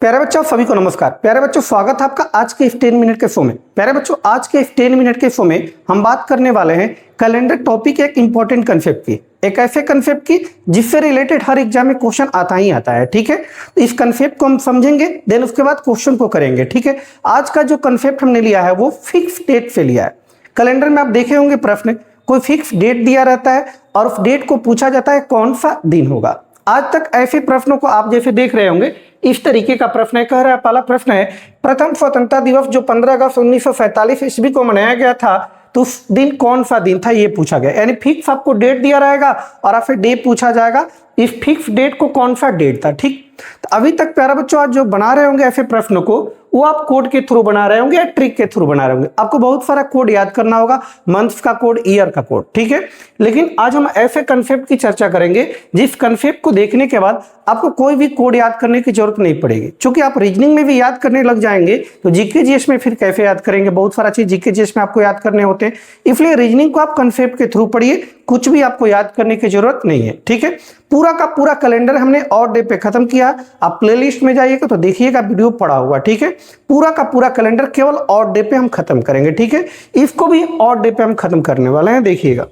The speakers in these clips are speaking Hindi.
प्यारे बच्चों सभी को नमस्कार। प्यारे बच्चों स्वागत है आपका आज के इस 10 मिनट के शो में। प्यारे बच्चों आज के इस 10 मिनट के शो में हम बात करने वाले हैं कैलेंडर टॉपिक एक इंपॉर्टेंट कंसेप्ट की, एक ऐसे कंसेप्ट की जिससे रिलेटेड हर एग्जाम में क्वेश्चन आता ही आता है। ठीक है, तो इस कंसेप्ट को हम समझेंगे, देन उसके बाद क्वेश्चन को करेंगे। ठीक है, आज का जो कंसेप्ट हमने लिया है वो फिक्स डेट से लिया है। कैलेंडर में आप देखे होंगे प्रश्न कोई फिक्स डेट दिया रहता है और उस डेट को पूछा जाता है कौन सा दिन होगा। आज तक ऐसे प्रश्नों को आप जैसे देख रहे होंगे इस तरीके का प्रश्न है। कह रहा है, पहला प्रश्न है प्रथम स्वतंत्रता दिवस जो 15 अगस्त 1947 ईस्वी को मनाया गया था तो उस दिन कौन सा दिन था, ये पूछा गया। यानी फिक्स आपको डेट दिया रहेगा और आपसे डे पूछा जाएगा, इस फिक्स डेट को कौन सा डेट था। ठीक, तो अभी तक प्यारा बच्चों आज जो बना रहे होंगे ऐसे प्रश्नों को वो आप कोड के थ्रू बना रहे होंगे या ट्रिक के थ्रू बना रहे होंगे। आपको बहुत सारा कोड याद करना होगा, मंथ्स का कोड, ईयर का कोड। ठीक है, लेकिन आज हम ऐसे कंसेप्ट की चर्चा करेंगे जिस कंसेप्ट को देखने के बाद आपको कोई भी कोड याद करने की जरूरत नहीं पड़ेगी। क्योंकि आप रीजनिंग में भी याद करने लग जाएंगे तो जीके जीएस में फिर कैसे याद करेंगे, बहुत सारा चीज जीके जीएस में आपको याद करने होते हैं। इसलिए रीजनिंग को आप कंसेप्ट के थ्रू पढ़िए, कुछ भी आपको याद करने की जरूरत नहीं है। ठीक है, पूरा का पूरा कैलेंडर हमने और डे पे खत्म किया। आप प्लेलिस्ट में जाइएगा तो देखिएगा वीडियो पड़ा हुआ। ठीक है, पूरा का पूरा कैलेंडर केवल और डे पे हम खत्म करेंगे। ठीक है, इसको भी और डे पे हम खत्म करने वाले हैं। देखिएगा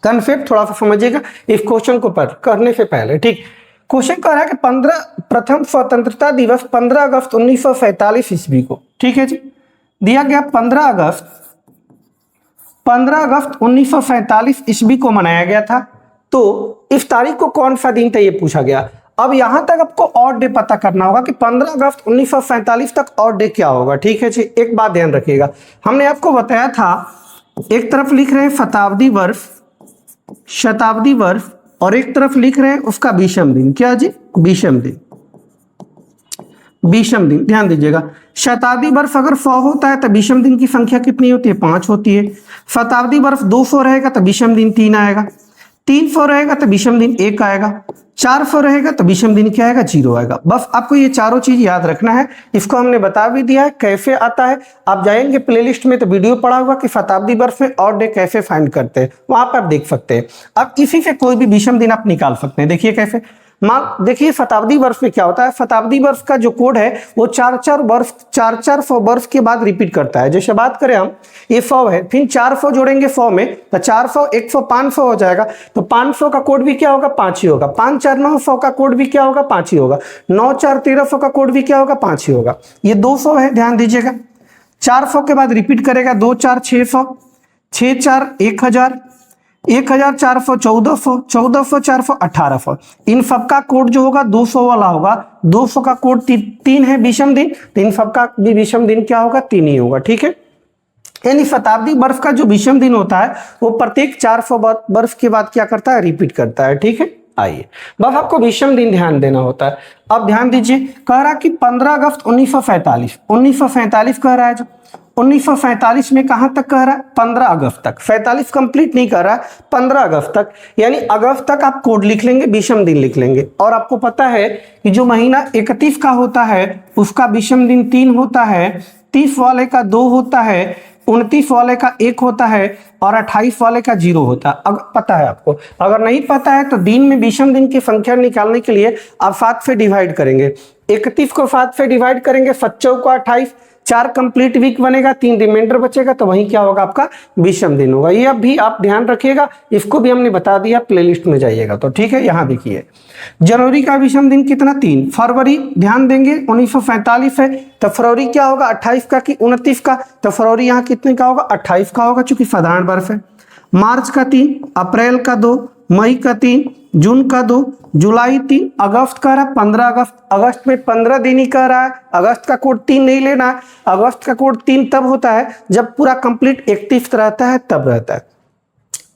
कंसेप्ट थोड़ा सा समझिएगा इस क्वेश्चन को करने से पहले। ठीक, क्वेश्चन कह रहा है कि प्रथम स्वतंत्रता दिवस 15 अगस्त 1947 ईस्वी को, ठीक है जी, दिया गया 15 अगस्त 1947 ईस्वी को मनाया गया था। तो इस तारीख को कौन सा दिन था ये पूछा गया। अब यहां तक आपको और डे पता करना होगा कि 15 अगस्त 1947 तक और डे क्या होगा। ठीक है जी, एक बात ध्यान रखिएगा, हमने आपको बताया था एक तरफ लिख रहे हैं शताब्दी वर्ष और एक तरफ लिख रहे हैं उसका विषम दिन। क्या जी, विषम दिन। ध्यान दीजिएगा, शताब्दी वर्ष अगर 100 होता है तो विषम दिन की संख्या कितनी होती है, 5 होती है। शताब्दी वर्ष 200 रहेगा तो विषम दिन 3 आएगा। 300 रहेगा तो विषम दिन 1 आएगा। 400 रहेगा तो विषम दिन क्या आएगा, 0 आएगा। बस आपको ये चारों चीज याद रखना है। इसको हमने बता भी दिया है कैसे आता है। आप जाएंगे प्लेलिस्ट में तो वीडियो पड़ा हुआ कि शताब्दी वर्ष में और डे कैसे फाइंड करते हैं, वहां पर आप देख सकते हैं। अब इसी से कोई भी विषम दिन आप निकाल सकते हैं। देखिए कैसे, मान देखिए शताब्दी वर्ष में क्या होता है, शताब्दी वर्ष का जो कोड है वो 4-4 वर्ष के बाद रिपीट करता है। जैसे बात करें हम, ये 100 है, फिर 400 जोड़ेंगे 100 में तो 400 100 500 हो जाएगा। तो 500 का कोड भी क्या होगा, 5 ही होगा। 5-4 900 का कोड भी क्या होगा, 5 ही होगा। 9-4 1300 का कोड भी क्या होगा, 5 ही होगा। ये 200 है, ध्यान दीजिएगा। 400 के बाद रिपीट करेगा 2-4 600, 6-4 1000, 1400 1400, 1400 400 1800। इन सबका कोड जो होगा 200 वाला होगा। 200 का कोड 3 है विषम दिन, तो इन सबका भी विषम दिन क्या होगा, 3 ही होगा। ठीक है, यानी शताब्दी वर्ष का जो विषम दिन होता है वो प्रत्येक 400 वर्ष के बाद क्या करता है, रिपीट करता है। ठीक है, आइए बस आपको विषम दिन ध्यान देना होता है। अब ध्यान दीजिए, कह रहा कि 15 अगस्त 1947 कह रहा है। जो 1947 में कहां तक कह रहा है, 15 अगस्त तक। 47 कंप्लीट नहीं कर रहा है, 15 अगस्त तक। यानी अगस्त तक आप कोड लिख लेंगे, विषम दिन लिख लेंगे। और आपको पता है कि जो महीना 31 का होता है उसका विषम दिन 3 होता है, 30 वाले का 2 होता है, 29 वाले का 1 होता है और 28 वाले का 0 होता है। अगर पता है आपको, अगर नहीं पता है तो दिन में विषम दिन की संख्या निकालने के लिए आप 7 से डिवाइड करेंगे। 31 को 7 से डिवाइड करेंगे, 7 को 28, 4 कंप्लीट वीक बनेगा, 3 रिमाइंडर बचेगा, तो वही क्या होगा, आपका विषम दिन होगा। ये अब भी आप ध्यान रखिएगा, इसको भी हमने बता दिया, प्लेलिस्ट में जाइएगा तो। ठीक है, यहाँ देखिए जनवरी का विषम दिन कितना, 3। फरवरी ध्यान देंगे 1947 है तो फरवरी क्या होगा, 28 का कि 29 का, तो फरवरी यहाँ कितने का होगा, 28 का होगा चूंकि साधारण वर्ष है। मार्च का 3, अप्रैल का 2, मई का 3, जून का 2, जुलाई 3, अगस्त का रहा 15 अगस्त। अगस्त में 15 दिन ही कह रहा है, अगस्त का कोड 3 नहीं लेना है। अगस्त का कोड 3 तब होता है जब पूरा कंप्लीट 31 रहता है, तब रहता है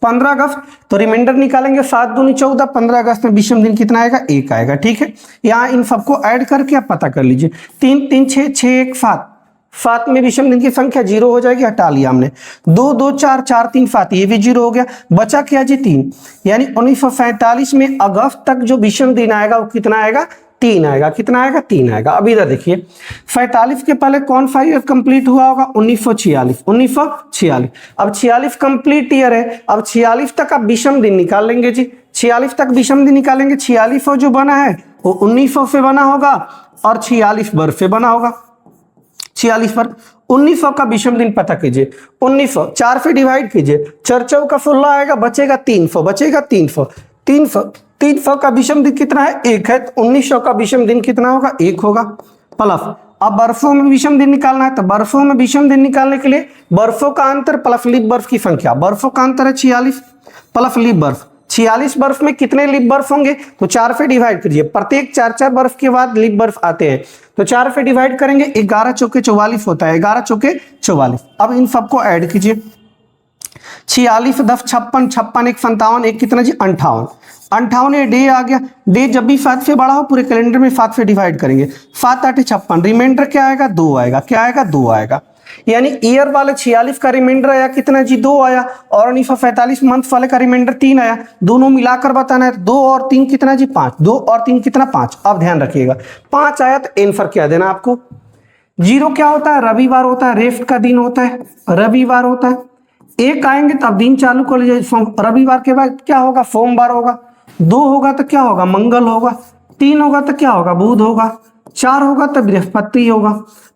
15 अगस्त। तो रिमाइंडर निकालेंगे, 7 दूनी 14, 15 अगस्त में विषम दिन कितना आएगा, 1 आएगा। ठीक है, यहाँ इन सबको ऐड करके आप पता कर लीजिए। 3 3 6 6 1 7, 7 में विषम दिन की संख्या 0 हो जाएगी, हटा लिया हमने। 2 2 4 4 3 7, ये भी 0 हो गया, बचा क्या जी, 3। यानी 1947 में अगस्त तक जो विषम दिन आएगा वो कितना आएगा, 3 आएगा। कितना आएगा, 3 आएगा। अब इधर देखिए 47 के पहले कौन सा ईयर कंप्लीट हुआ होगा, 1946। अब 46 कंप्लीट ईयर है। अब 46 तक आप विषम दिन निकाल लेंगे जी। 46 तक विषम दिन निकालेंगे। 46 जो बना है वो 1900 से बना होगा और 46 बर्फ से बना होगा। 46 पर 1900 का विषम दिन पता कीजिए। 1900 4 से डिवाइड कीजिए, 4 चौक का 16 आएगा, बचेगा 300, बचेगा 300 का विषम दिन कितना है? 1 है। तो 1900 का विषम दिन कितना होगा? 1 होगा। प्लस अब बर्फों में विषम दिन निकालना है, तो बर्फों में विषम दिन निकालने के लिए बर्फों का अंतर प्लस लीप बर्फ की संख्या। बर्फों का अंतर है 46 प्लस लीप बर्फ। 46 बर्फ में कितने लीप बर्फ होंगे? तो 4 से डिवाइड कीजिए, प्रत्येक 4 बर्फ के बाद लीप बर्फ आते हैं, तो 4 से डिवाइड करेंगे, 11 चौके 44 होता है, 11 चौके 44। अब इन सबको ऐड कीजिए। 46 10 56, 56 1 57, एक कितना जी? 58। 58 ये डे आ गया। डे जब भी 7 से बड़ा हो पूरे कैलेंडर में 7 से डिवाइड करेंगे, 7 8 56, रिमाइंडर क्या आएगा? 2 आएगा। क्या आएगा? 2 आएगा। यानी ईयर वाले 46 का रिमाइंडर आया कितना जी? 2 आया। और 1945 मंथ वाले का रिमाइंडर 3 आया। दोनों मिलाकर बताना है, 2 और 3 कितना जी? 5। 2 और 3 कितना? 5। अब ध्यान रखिएगा, 5 आया तो आंसर क्या देना आपको? 0 क्या होता है? रविवार होता है, रेस्ट का दिन होता है, रविवार होता है। 1 आएंगे तब दिन चालू कर लीजिए। रविवार के बाद क्या होगा? सोमवार होगा। 2 होगा तो क्या होगा? मंगल होगा। 3 होगा तो क्या होगा? बुध होगा। 4 होगा तो बृहस्पति होगा।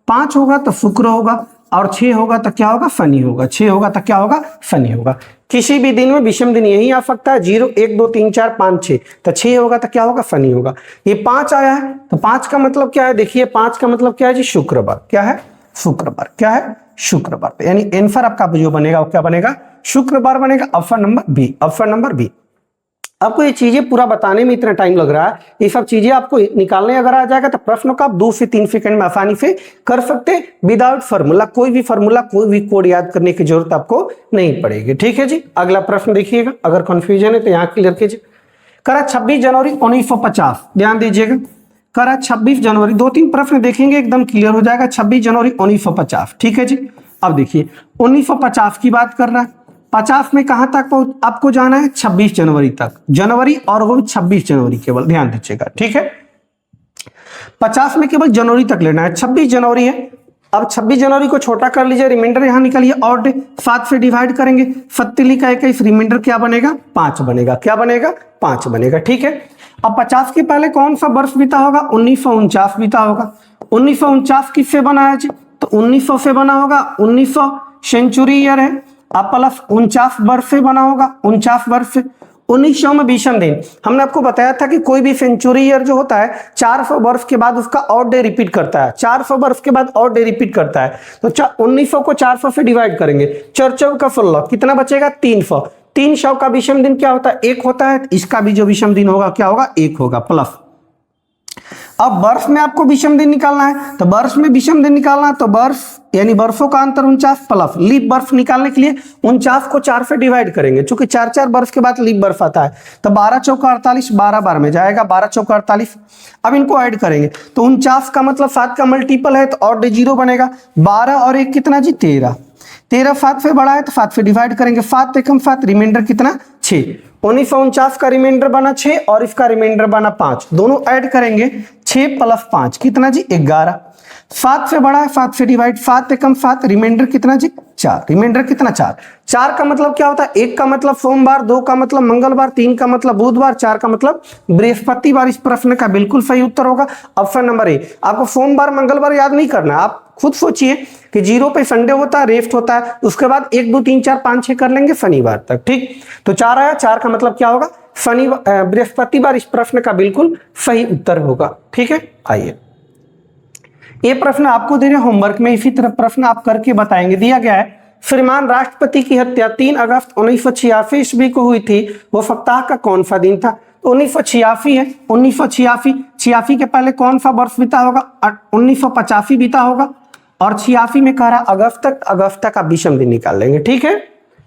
5 होगा तो शुक्र होगा। और 6 होगा तो क्या होगा? शनि होगा। 6 होगा तो क्या होगा? शनि होगा। किसी भी दिन में विषम दिन यही आ सकता है, 0 1 2 3 4 5 6, तो 6 होगा तो क्या होगा? शनि होगा। ये 5 आया है, तो 5 का मतलब क्या है? देखिए 5 का मतलब क्या है जी? शुक्रवार। क्या है? शुक्रवार। क्या है? शुक्रवार। यानी आंसर आपका जो बनेगा वो क्या बनेगा? शुक्रवार बनेगा। Option number b. Option number b. आपको ये चीजें पूरा बताने में इतना टाइम लग रहा है, ये सब चीजें आपको निकालने अगर आ जाएगा तो प्रश्नों का आप 2 से 3 सेकंड में आसानी से कर सकते हैं, विदाउट फार्मूला। कोई भी फार्मूला, कोई भी कोड याद करने की जरूरत आपको नहीं पड़ेगी। ठीक है जी। अगला प्रश्न देखिएगा, अगर कंफ्यूजन है तो यहाँ क्लियर कीजिए। करा 26 जनवरी 1950, ध्यान दीजिएगा। करा 26 जनवरी, 2-3 प्रश्न देखेंगे एकदम क्लियर हो जाएगा। 26 जनवरी 1950। ठीक है जी। अब देखिए 1950 की बात कर रहा है। 50 में कहां तक आपको जाना है? 26 जनवरी तक। जनवरी और वो 26 जनवरी केवल, ध्यान दीजिएगा। ठीक है, 50 में केवल जनवरी तक लेना है। 26 जनवरी है। अब 26 जनवरी को छोटा कर लीजिए, रिमाइंडर यहां निकालिए। और डे 7 से डिवाइड करेंगे, 7 का 21, रिमाइंडर क्या बनेगा? 5 बनेगा। क्या बनेगा? 5 बनेगा। ठीक है। अब 50 के पहले कौन सा वर्ष बीता होगा? 1949 बीता होगा। 1949 किससे बना है जी? तो 1900 से बना होगा। 1900 सेंचुरी ईयर है। अब प्लस 49 वर्ष से बना होगा। 49 वर्ष से 1900 में विषम दिन। हमने आपको बताया था कि कोई भी सेंचुरी ईयर जो होता है 400 वर्ष के बाद उसका और डे रिपीट करता है। 400 वर्ष के बाद और डे रिपीट करता है। तो 1900 को 400 से डिवाइड करेंगे, 4 4 का 16, कितना बचेगा? 300। 300 का विषम दिन क्या होता है? 1 होता है। इसका भी जो विषम दिन होगा क्या होगा? 1 होगा। प्लस अब वर्ष में आपको विषम दिन निकालना है, तो वर्ष में विषम दिन निकालना है तो वर्ष यानी वर्षों का अंतर 49 प्लस लीप बर्फ निकालने के लिए 49 को 4 से डिवाइड करेंगे, क्योंकि 4 वर्ष के बाद लीप बर्फ आता है। तो 12 चौका 48, 12 बार में जाएगा, 12 चौका 48। अब इनको ऐड करेंगे तो 49 का मतलब 7 का मल्टीपल है, तो और डे 0 बनेगा। 12 और 1 कितना जी? 13। 13 7 से बड़ा है तो 7 से डिवाइड करेंगे। 7 एकम 7, रिमाइंडर कितना? 6। 1949 का रिमाइंडर बना 6 और इसका रिमाइंडर बना 5, दोनों ऐड करेंगे। 6 प्लस 5 कितना जी? 11। 7 से बड़ा है, 7 से डिवाइड, 7 एकम 7, रिमाइंडर कितना जी? 4। रिमाइंडर कितना? 4। 4 का मतलब क्या होता है? 1 का मतलब सोमवार, 2 का मतलब मंगलवार, 3 का मतलब बुधवार, 4 का मतलब बृहस्पतिवार। इस प्रश्न का बिल्कुल सही उत्तर होगा ऑप्शन नंबर ए। आपको सोमवार मंगलवार याद नहीं करना, आप खुद सोचिए कि 0 पे संडे होता है, रेस्ट होता है, उसके बाद 1 2 3 4 5 6 कर लेंगे शनिवार तक। ठीक, तो 4 आया। 4 का मतलब क्या होगा? शनिवार, बृहस्पतिवार। इस प्रश्न का बिल्कुल सही उत्तर होगा। ठीक है, आइए ये प्रश्न आपको दे रहे होमवर्क में, इसी तरह प्रश्न आप करके बताएंगे। दिया गया है श्रीमान राष्ट्रपति की हत्या 3 अगस्त 1986 ईस्वी को हुई थी, वो सप्ताह का कौन सा दिन था? तो 1986 है। 1986 के पहले कौन सा वर्ष बीता होगा? 1985 बीता होगा। और 86 में कह रहा अगस्त का विषम दिन निकाल लेंगे। ठीक है,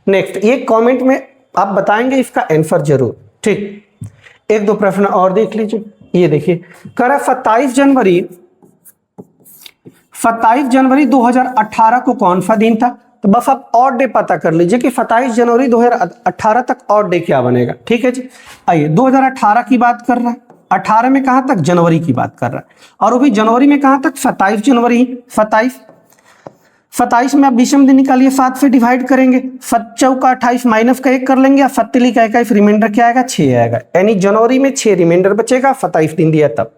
नेक्स्ट ये कमेंट में आप बताएंगे इसका आंसर जरूर। ठीक, 1 2 प्रश्न और देख लीजिए। ये देखिए, कह रहा 27 जनवरी 2018 को कौन सा दिन था? तो बस आप और डे पता कर लीजिए कि 27 जनवरी 2018 तक और डे क्या बनेगा। ठीक है जी, आइए 2018 की बात कर रहा है। 18 में कहां तक? जनवरी की बात कर रहा है। और वो भी जनवरी में कहां तक? 27 जनवरी। 27 में आप विषम दिन निकालिए, 7 से डिवाइड करेंगे, 7 चौका 28 माइनस का 1 कर लेंगे, या फत्तली का 1 रिमाइंडर क्या आएगा 6 आएगा, यानी जनवरी में 6 रिमाइंडर बचेगा, 27 दिन दिया तब।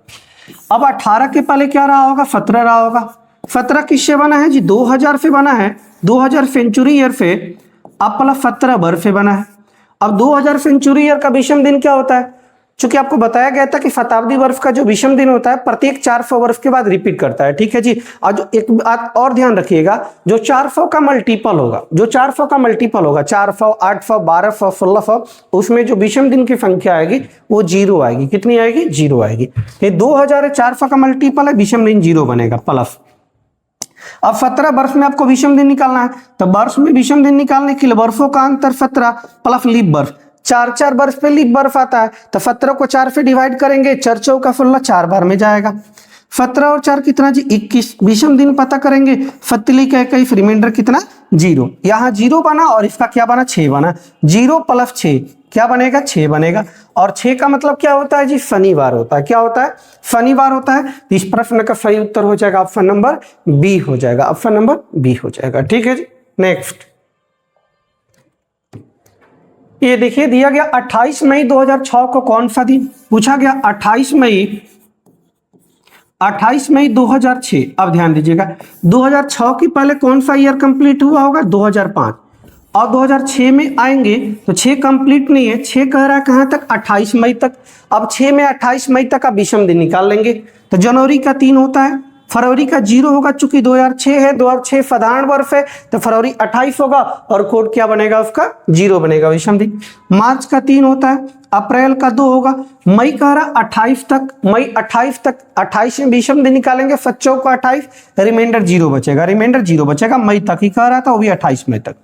अब 18 के पहले क्या रहा होगा, 17 रहा होगा। 17 किससे बना है जी, 2000 से बना है, 2000 सेंचुरी ईयर से, अब प्लस 17 बर्फ से बना है। अब 2000 सेंचुरी ईयर का विषम दिन क्या होता है, चूंकि आपको बताया गया था कि शताब्दी वर्ष का जो विषम दिन होता है प्रत्येक 400 वर्ष के बाद रिपीट करता है, ठीक है जी। और जो एक बात और ध्यान रखिएगा, जो 400 का मल्टीपल होगा, जो 400 का मल्टीपल होगा, 400, 800, 1200, 1600, उसमें जो विषम दिन की संख्या आएगी वो 0 आएगी। कितनी आएगी, 0 आएगी। ये 2000 400 का मल्टीपल है, विषम दिन 0 बनेगा प्लस। अब 17 वर्ष में आपको विषम दिन निकालना है, तो वर्ष में विषम दिन निकालने के लिए वर्षों का अंतर 17 प्लस लीप वर्ष, 4 वर्ष पे लीप बर्फ आता है, तो 17 को 4 से डिवाइड करेंगे, 4 चौका 16, 4 बार में जाएगा। 17 और 4 कितना जी, 21। विषम दिन पता करेंगे, फत्तली का 21, रिमाइंडर कितना 0, यहाँ 0 बना और इसका क्या बना 6 बना, 0 प्लस 6 क्या बनेगा 6 बनेगा। और 6 का मतलब क्या होता है जी, शनिवार होता है। क्या होता है, शनिवार होता है। तो इस प्रश्न का सही उत्तर हो जाएगा ऑप्शन नंबर बी हो जाएगा, ऑप्शन नंबर बी हो जाएगा, ठीक है जी। नेक्स्ट ये देखिए दिया गया 28 मई 2006 को कौन सा दिन पूछा गया, 28 मई 2006। अब ध्यान दीजिएगा 2006 के पहले कौन सा ईयर कंप्लीट हुआ होगा, 2005, और 2006 में आएंगे तो 6 कंप्लीट नहीं है, 6 कह रहा है कहां तक, 28 मई तक। अब 6 में 28 मई तक आप विषम दिन निकाल लेंगे, तो जनवरी का 3 होता है, फरवरी का 0 होगा, चूंकि 2006 है, 2006 साधारण वर्ष है, तो फरवरी 28 होगा और कोड क्या बनेगा उसका 0 बनेगा विषम दिन। मार्च का 3 होता है, अप्रैल का 2 होगा, मई का 28 तक, मई 28 तक, 28 में विषम दिन निकालेंगे, 7 का 28, रिमाइंडर 0 बचेगा, रिमाइंडर 0 बचेगा, मई तक ही कह रहा था, वो भी 28 मई तक।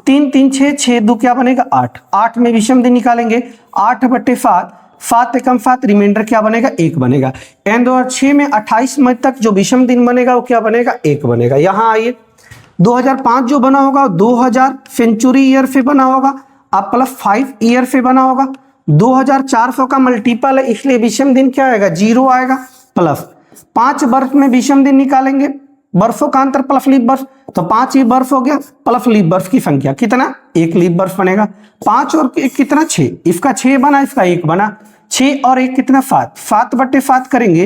3 3 6 6 2 क्या बनेगा 8, 8 में विषम दिन निकालेंगे, 8/7, 7 एकम 7, रिमाइंडर क्या बनेगा 1 बनेगा। एंड 2006 में 28 मई तक जो विषम दिन बनेगा वो क्या बनेगा 1 बनेगा। यहाँ आइए 2005 जो बना होगा 2000 सेंचुरी ईयर से बना होगा, अब प्लस 5 ईयर से बना होगा, 2400 का मल्टीपल है इसलिए विषम दिन क्या आएगा 0 आएगा, प्लस 5 वर्ष में विषम दिन निकालेंगे, वर्षों का अंतर प्लस लीप वर्ष, तो 5 ही वर्ष हो गया, प्लस लीप वर्ष की संख्या कितना 1 लीप वर्ष बनेगा। 5 और 1 कितना 6, इसका 6 बना, इसका 1 बना, 6 और 1 कितना 7, 7/7 करेंगे,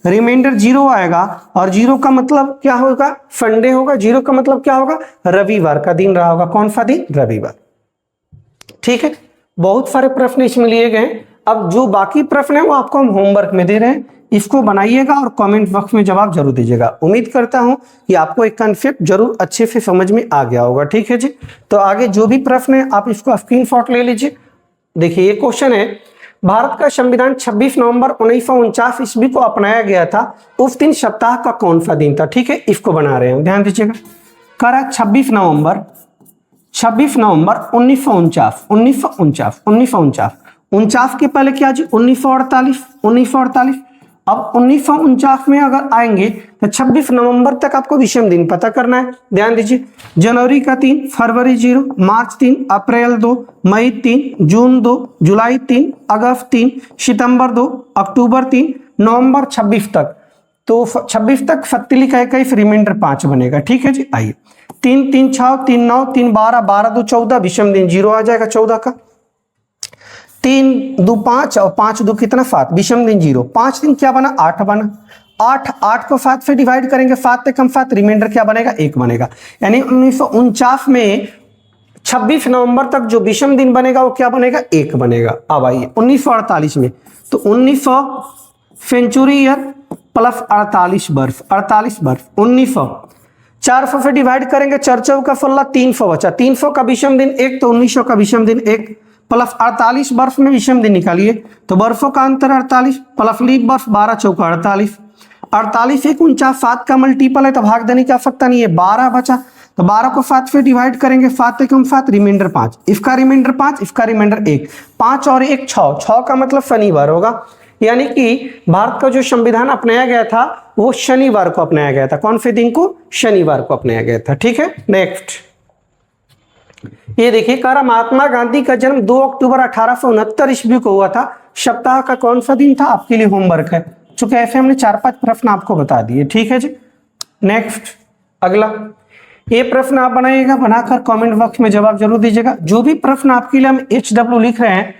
रिमाइंडर 0 आएगा। और 0 का मतलब क्या होगा, संडे होगा, 0 का मतलब क्या होगा, रविवार का दिन रहा होगा। कौन सा दिन, रविवार, ठीक है। बहुत सारे प्रश्न इसमें लिए गए। अब जो बाकी प्रश्न है वो आपको हम होमवर्क में दे रहे हैं, इसको बनाइएगा और कमेंट बॉक्स में जवाब जरूर दीजिएगा। उम्मीद करता हूं कि आपको एक कॉन्सेप्ट जरूर अच्छे से समझ में आ गया होगा, ठीक है जी। तो आगे जो भी प्रश्न है आप इसको स्क्रीनशॉट ले लीजिए। देखिए ये क्वेश्चन है, भारत का संविधान 26 नवंबर 1949 ईस्वी को अपनाया गया था, उस दिन सप्ताह का कौन सा दिन था, ठीक है। इसको बना रहे हैं, ध्यान दीजिएगा। करा 26 नवंबर 1949 49 के पहले क्या जी 1948। अब 1949 में अगर आएंगे तो 26 नवंबर तक आपको विषम दिन पता करना है। ध्यान दीजिए, जनवरी का 3, फरवरी 0, मार्च 3, अप्रैल 2, मई 3, जून 2, जुलाई 3, अगस्त 3, सितंबर 2, अक्टूबर 3, नवंबर 26 तक। तो 26 तक फत्तली का 21, रिमाइंडर 5 बनेगा, ठीक है जी। आइए 3 3 6 3 9 3 12 12 2 14, विषम दिन 0 आ जाएगा 14 का। 3 2 5 और 5 2 कितना 7, विषम दिन 0। 5 दिन क्या बना 8 बना, 8 को 7 से डिवाइड करेंगे, 7 से कम 7, रिमाइंडर क्या बनेगा 1 बनेगा। यानी 1949 में 26 नवंबर तक जो विषम दिन बनेगा वो क्या बनेगा 1 बनेगा। अब आइए 1948 में, तो 1900 सेंचुरी ईयर प्लस 48 वर्ष 1900, 400 से डिवाइड करेंगे, 4 चौका 16, 300 बचा, 300 का विषम दिन 1, तो 1900 का विषम दिन 1, प्लस 48 वर्ष में विषम दिन निकालिए, तो वर्षों का अंतर 48, प्लस लीप वर्ष 12 चौका 48, 48 1 49, 7 का मल्टीपल है तो भाग देने की आवश्यकता नहीं है, 12 बचा, तो 12 को 7 से डिवाइड करेंगे, 7 एकम 7, रिमाइंडर 5, इसका रिमाइंडर 5, इसका रिमाइंडर 1, 5 और 1 6, 6 का मतलब शनिवार होगा। यानी कि भारत का जो संविधान अपनाया गया था वो शनिवार को अपनाया गया था। कौन से दिन को, शनिवार को अपनाया गया था, ठीक है। नेक्स्ट ये देखिए, कह रहा महात्मा गांधी का जन्म 2 अक्टूबर 1869 ईस्वी को हुआ था, सप्ताह का कौन सा दिन था, आपके लिए होमवर्क है। चूंकि ऐसे हमने 4-5 प्रश्न आपको बता दिए, ठीक है जी। नेक्स्ट अगला, ये प्रश्न आप बनाइएगा, बनाकर कमेंट बॉक्स में जवाब जरूर दीजिएगा। जो भी प्रश्न आपके लिए हम HW लिख रहे हैं,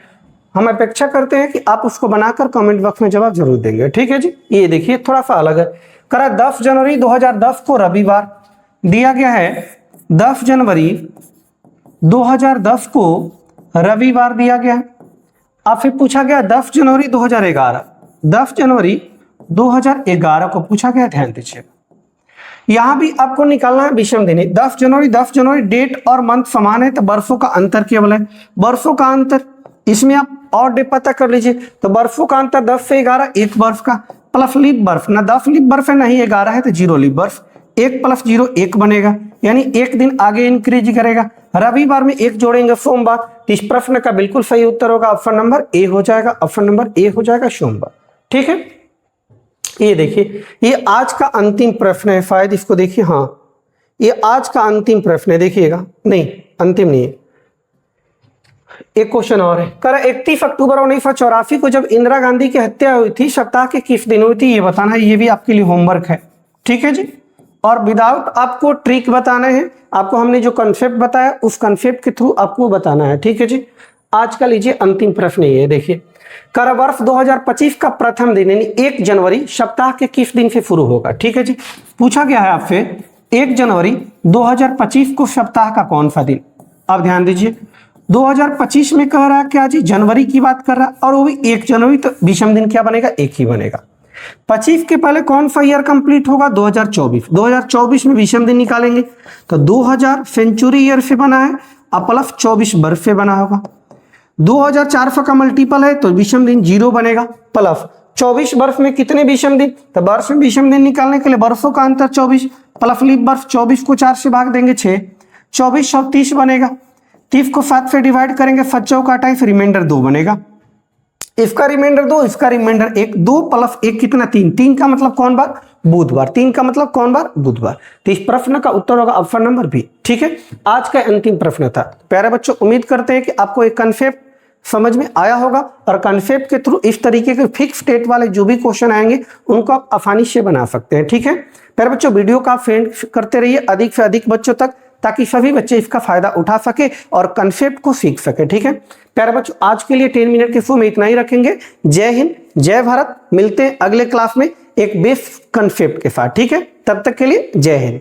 हम अपेक्षा करते हैं कि आप उसको बनाकर कमेंट बॉक्स में जवाब जरूर देंगे, ठीक है जी। ये देखिए थोड़ा सा अलग है, करा 10 जनवरी 2010 को रविवार दिया गया है, 10 जनवरी 2010 को रविवार दिया गया है। अब फिर पूछा गया 10 जनवरी 2011, 10 जनवरी 2011 को पूछा गया, ध्यान दीजिए। यहां भी आपको निकालना है विषम दिन। 10 जनवरी डेट और मंथ समान है तो बर्फों का अंतर केवल है, बर्फों का अंतर, इसमें आप और डे पता कर लीजिए। तो बर्फों का अंतर 10 से 11, एक बर्फ का, प्लस लीप बर्फ, ना 10 लीप बर्फ है ना ही 11 है तो 0 लीप बर्फ, 1 प्लस 0 1 बनेगा, यानी एक दिन आगे इंक्रीज करेगा। रविवार में 1 जोड़ेंगे सोमवार, तो इस प्रश्न का बिल्कुल सही उत्तर होगा ऑप्शन नंबर ए हो जाएगा, ऑप्शन नंबर ए हो जाएगा सोमवार, ठीक है। ये देखिए ये आज का अंतिम प्रश्न है, शायद इसको देखिए, हाँ ये आज का अंतिम प्रश्न है, देखिएगा, नहीं अंतिम नहीं है, एक क्वेश्चन और है। कर 31 अक्टूबर 1984 को जब इंदिरा गांधी की हत्या हुई थी, सप्ताह के किस दिन हुई थी ये बताना है, ये भी आपके लिए होमवर्क है, ठीक है जी। और विदाउट आपको ट्रिक बताना है, आपको हमने जो कंसेप्ट बताया उस कंसेप्ट के थ्रू आपको बताना है, ठीक है जी। आज का लीजिए अंतिम प्रश्न ये देखिए, कर वर्ष 2025 का प्रथम दिन यानी 1 जनवरी सप्ताह के किस दिन से शुरू होगा, ठीक है जी। पूछा गया है आपसे 1 जनवरी 2025 को सप्ताह का कौन सा दिन। अब ध्यान दीजिए 2025 में कह रहा है क्या जी, जनवरी की बात कर रहा है, और वो भी 1 जनवरी, तो विषम दिन क्या बनेगा, एक ही बनेगा। 25 के पहले कौन सा ईयर कंप्लीट होगा, 2024, 2024 में विषम दिन निकालेंगे तो 2000 सेंचुरी ईयर से बना है, और प्लस 24 बर्फ से बना होगा। 2400 का मल्टीपल है तो विषम दिन 0 बनेगा, प्लस 24 बर्फ में कितने विषम दिन, तो बर्फ में विषम दिन निकालने के लिए बर्फों का अंतर 24 प्लस लीप बर्फ, 24 को 4 से भाग देंगे 6, 24 और 30 बनेगा, 30 को 7 से डिवाइड करेंगे, 7 चौका 28, रिमाइंडर 2 बनेगा। इसका रिमाइंडर 2, इसका रिमाइंडर 1, 2 प्लस 1 कितना 3, 3 का मतलब कौन बार, बुधवार, 3 का मतलब कौन बार, बुधवार। तो इस प्रश्न का उत्तर होगा ऑप्शन नंबर बी, ठीक है। आज का अंतिम प्रश्न था। प्यारे बच्चों, उम्मीद करते हैं कि आपको एक कंसेप्ट समझ में आया होगा, और कंसेप्ट के थ्रू इस तरीके के फिक्स स्टेट वाले जो भी क्वेश्चन आएंगे उनको आप आसानी से बना सकते हैं, ठीक है। प्यारे बच्चों, वीडियो का फ्रेंड करते रहिए अधिक से अधिक बच्चों तक, ताकि सभी बच्चे इसका फायदा उठा सके और कंसेप्ट को सीख सके, ठीक है। प्यारे बच्चों, आज के लिए 10 मिनट के शो में इतना ही रखेंगे। जय हिंद, जय भारत। मिलते हैं अगले क्लास में एक बेस्ट कंसेप्ट के साथ, ठीक है। तब तक के लिए जय हिंद।